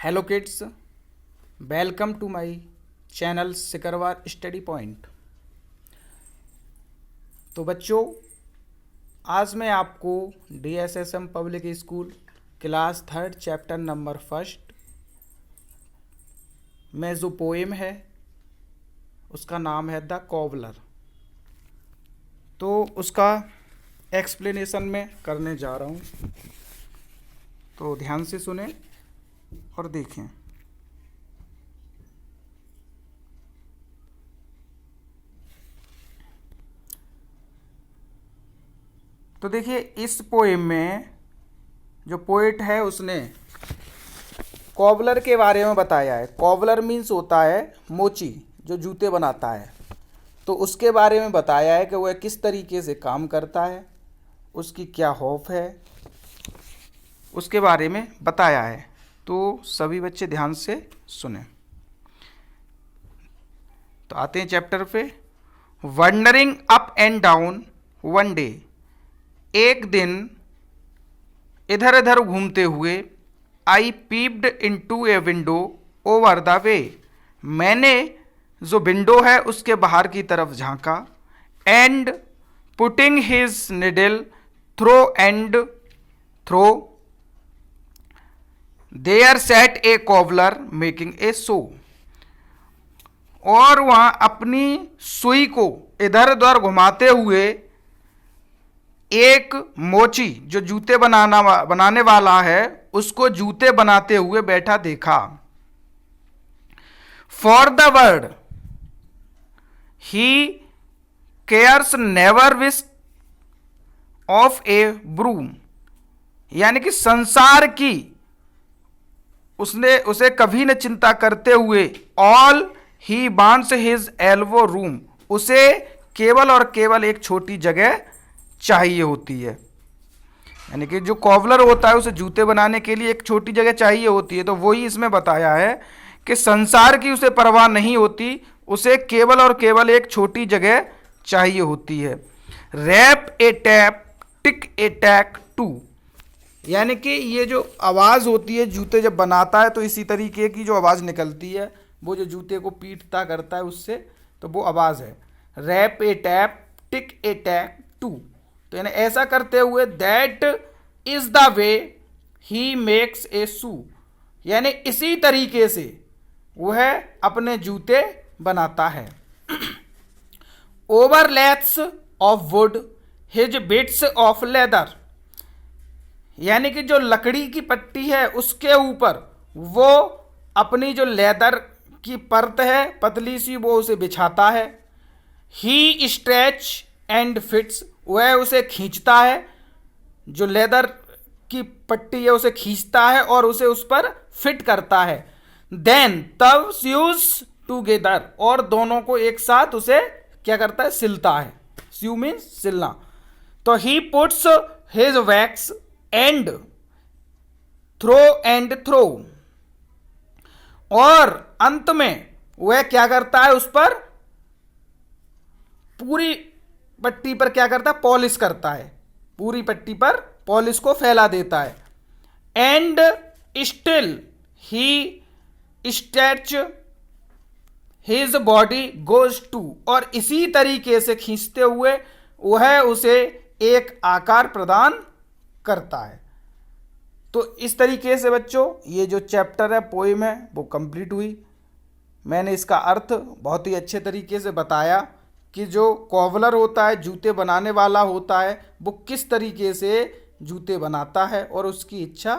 Hello kids, welcome to my channel Sikarwar study point. तो बच्चों, आज मैं आपको DSSM public school class 3 chapter number 1 में जो पोएम है उसका नाम है द कॉवलर। तो उसका एक्सप्लेनेशन में करने जा रहा हूँ, तो ध्यान से सुने और देखें। तो देखिए, इस पोएम में जो पोएट है उसने कॉबलर के बारे में बताया है। कॉबलर मीन्स होता है मोची, जो जूते बनाता है। तो उसके बारे में बताया है कि वह किस तरीके से काम करता है, उसकी क्या हॉफ है, उसके बारे में बताया है। तो सभी बच्चे ध्यान से सुने। तो आते हैं चैप्टर पे। Wandering up and down one day, एक दिन इधर इधर घूमते हुए, I peeped into a window over the way, मैंने जो विंडो है उसके बाहर की तरफ झांका। And putting his needle through and through, there sat a cobbler making a shoe, और वहां अपनी सुई को इधर उधर घुमाते हुए एक मोची जो जूते बनाने वाला है उसको जूते बनाते हुए बैठा देखा। For the word he cares never wish of a broom, यानी कि संसार की उसे कभी न चिंता करते हुए, ऑल ही बांस हिज एल्बो रूम, उसे केवल और केवल एक छोटी जगह चाहिए होती है। यानी कि जो कॉबलर होता है उसे जूते बनाने के लिए एक छोटी जगह चाहिए होती है। तो वही इसमें बताया है कि संसार की उसे परवाह नहीं होती, उसे केवल और केवल एक छोटी जगह चाहिए होती है। Rap a tap tick a tack too, यानी कि ये जो आवाज़ होती है जूते जब बनाता है तो इसी तरीके की जो आवाज़ निकलती है, वो जो जूते को पीटता करता है उससे, तो वो आवाज़ है rap a tap tick a tack too. तो यानी ऐसा करते हुए, that is the way he makes a shoe, यानी इसी तरीके से वह अपने जूते बनाता है। Overlaps of wood his bits of leather, यानी कि जो लकड़ी की पट्टी है उसके ऊपर वो अपनी जो लेदर की परत है पतली सी, वो उसे बिछाता है। ही स्ट्रेच एंड फिट्स, वह उसे खींचता है, जो लेदर की पट्टी है उसे खींचता है और उसे उस पर फिट करता है। देन तब स्यूज टूगेदर, और दोनों को एक साथ उसे क्या करता है, सिलता है। स्यू मीन्स सिलना। तो he puts his wax and throw, और अंत में वह क्या करता है, उस पर पूरी पट्टी पर क्या करता है, पॉलिश करता है, पूरी पट्टी पर पॉलिश को फैला देता है। And still he stretch his body goes to, और इसी तरीके से खींचते हुए वह उसे एक आकार प्रदान करता है। तो इस तरीके से बच्चों ये जो चैप्टर है, पोएम है, वो कंप्लीट हुई। मैंने इसका अर्थ बहुत ही अच्छे तरीके से बताया कि जो कॉबलर होता है, जूते बनाने वाला होता है, वो किस तरीके से जूते बनाता है और उसकी इच्छा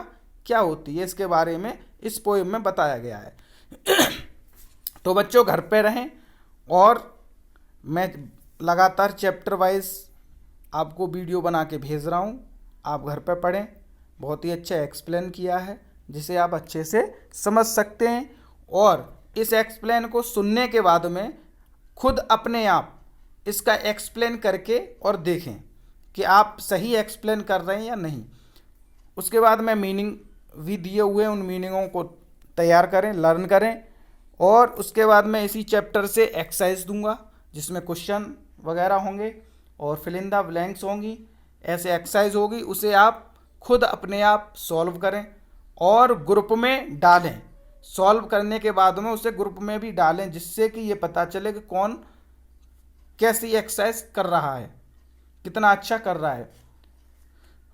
क्या होती है, इसके बारे में इस पोएम में बताया गया है। तो बच्चों घर पे रहें, और मैं लगातार चैप्टर वाइज आपको वीडियो बना के भेज रहा हूँ, आप घर पे पढ़ें। बहुत ही अच्छा एक्सप्लेन किया है जिसे आप अच्छे से समझ सकते हैं, और इस एक्सप्लेन को सुनने के बाद में खुद अपने आप इसका एक्सप्लेन करके और देखें कि आप सही एक्सप्लेन कर रहे हैं या नहीं। उसके बाद में मीनिंग भी दिए हुए हैं, उन मीनिंगों को तैयार करें, लर्न करें, और उसके बाद में इसी चैप्टर से एक्सरसाइज दूंगा जिसमें क्वेश्चन वगैरह होंगे और फिल इन द ब्लैंक्स होंगी। ऐसे एक्सरसाइज होगी, उसे आप खुद अपने आप सॉल्व करें और ग्रुप में डालें। सॉल्व करने के बाद में उसे ग्रुप में भी डालें, जिससे कि ये पता चले कि कौन कैसी एक्सरसाइज कर रहा है, कितना अच्छा कर रहा है।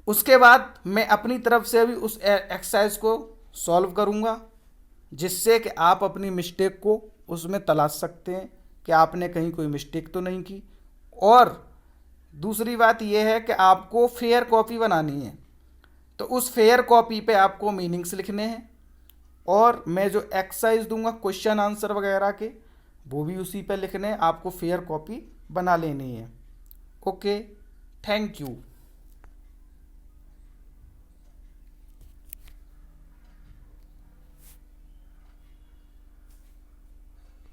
उसके बाद मैं अपनी तरफ से भी उस एक्सरसाइज को सॉल्व करूँगा, जिससे कि आप अपनी मिस्टेक को उसमें तलाश सकते हैं कि आपने कहीं कोई मिस्टेक तो नहीं की। और दूसरी बात यह है कि आपको फेयर कॉपी बनानी है, तो उस फेयर कॉपी पे आपको मीनिंग्स लिखने हैं, और मैं जो एक्सरसाइज दूंगा क्वेश्चन आंसर वगैरह के, वो भी उसी पे लिखने हैं। आपको फेयर कॉपी बना लेनी है। Okay, thank you.